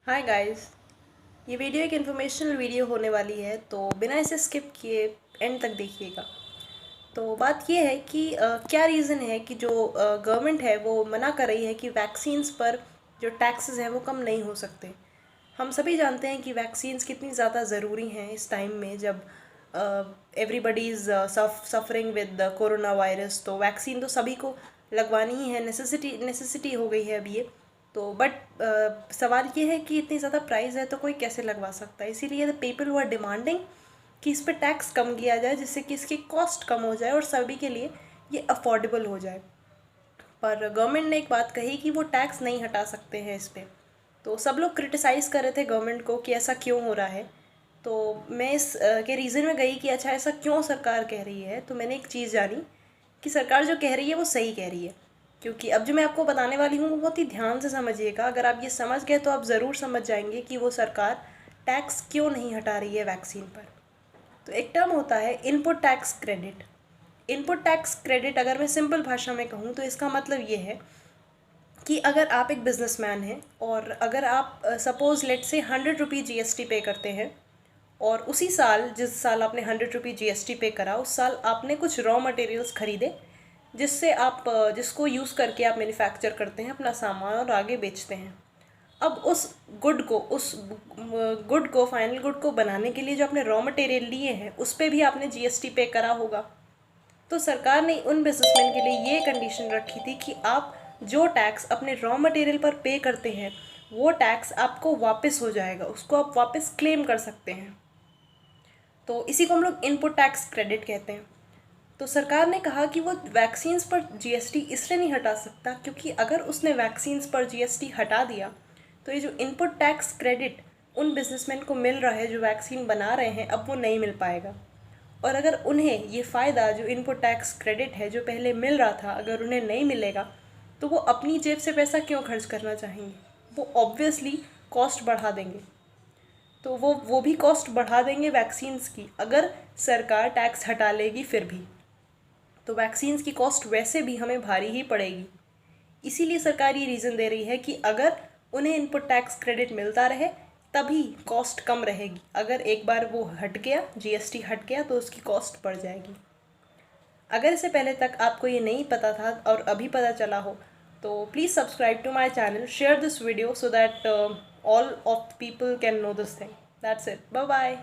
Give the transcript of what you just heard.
Hi guys. ये video एक informational video होने वाली है, तो बिना इसे स्किप किए एंड तक देखिएगा। तो बात ये है कि क्या रीज़न है कि जो गवर्नमेंट है वो मना कर रही है कि वैक्सीन्स पर जो टैक्सेस हैं वो कम नहीं हो सकते। हम सभी जानते हैं कि वैक्सीन्स कितनी ज़्यादा ज़रूरी हैं इस टाइम में, जब everybody is suffering with corona virus. तो वैक्सीन तो सभी को लगवानी ही है, नेसेसिटी हो गई है अब ये। तो बट सवाल ये है कि इतनी ज़्यादा प्राइस है तो कोई कैसे लगवा सकता है। इसीलिए the people who are demanding कि इस पर टैक्स कम किया जाए, जिससे कि इसकी कॉस्ट कम हो जाए और सभी के लिए ये अफोर्डेबल हो जाए। पर गवर्नमेंट ने एक बात कही कि वो टैक्स नहीं हटा सकते हैं इस पर। तो सब लोग क्रिटिसाइज़ कर रहे थे गवर्नमेंट को कि ऐसा क्यों हो रहा है। तो मैं इस के रीज़न में गई कि अच्छा ऐसा क्यों सरकार कह रही है। तो मैंने एक चीज़ जानी कि सरकार जो कह रही है वो सही कह रही है। क्योंकि अब जो मैं आपको बताने वाली हूँ वो बहुत ही ध्यान से समझिएगा। अगर आप ये समझ गए तो आप ज़रूर समझ जाएंगे कि वो सरकार टैक्स क्यों नहीं हटा रही है वैक्सीन पर। तो एक टर्म होता है input tax credit. Input tax credit अगर मैं सिंपल भाषा में कहूँ तो इसका मतलब ये है कि अगर आप एक बिजनेसमैन हैं और अगर आप सपोज़ लेट से 100 रुपये जीएसटी पे करते हैं, और उसी साल जिस साल आपने 100 रुपये जीएसटी पे करा उस साल आपने कुछ रॉ मटेरियल्स खरीदे, जिससे आप जिसको यूज़ करके आप मैन्युफैक्चर करते हैं अपना सामान और आगे बेचते हैं। अब उस गुड को फाइनल गुड को बनाने के लिए जो आपने रॉ मटेरियल लिए हैं उस पर भी आपने जीएसटी पे करा होगा। तो सरकार ने उन बिजनेसमैन के लिए ये कंडीशन रखी थी कि आप जो टैक्स अपने रॉ मटेरियल पर पे करते हैं वो टैक्स आपको वापस हो जाएगा, उसको आप वापस क्लेम कर सकते हैं। तो इसी को हम लोग इनपुट टैक्स क्रेडिट कहते हैं। तो सरकार ने कहा कि वो वैक्सीन्स पर जीएसटी इसलिए नहीं हटा सकता क्योंकि अगर उसने वैक्सीन्स पर जीएसटी हटा दिया तो ये जो इनपुट टैक्स क्रेडिट उन बिजनेसमैन को मिल रहा है जो वैक्सीन बना रहे हैं, अब वो नहीं मिल पाएगा। और अगर उन्हें ये फ़ायदा जो इनपुट टैक्स क्रेडिट है जो पहले मिल रहा था, अगर उन्हें नहीं मिलेगा तो वो अपनी जेब से पैसा क्यों खर्च करना चाहेंगे। वो ऑब्वियसली कॉस्ट बढ़ा देंगे। तो वो भी कॉस्ट बढ़ा देंगे वैक्सीन्स की, अगर सरकार टैक्स हटा लेगी फिर भी। तो वैक्सीन्स की कॉस्ट वैसे भी हमें भारी ही पड़ेगी। इसीलिए सरकार ये रीज़न दे रही है कि अगर उन्हें इनपुट टैक्स क्रेडिट मिलता रहे तभी कॉस्ट कम रहेगी। अगर एक बार वो हट गया, जीएसटी हट गया, तो उसकी कॉस्ट बढ़ जाएगी। अगर इससे पहले तक आपको ये नहीं पता था और अभी पता चला हो तो please subscribe to my channel, share this video so that all of people can know this thing. That's it, bye bye.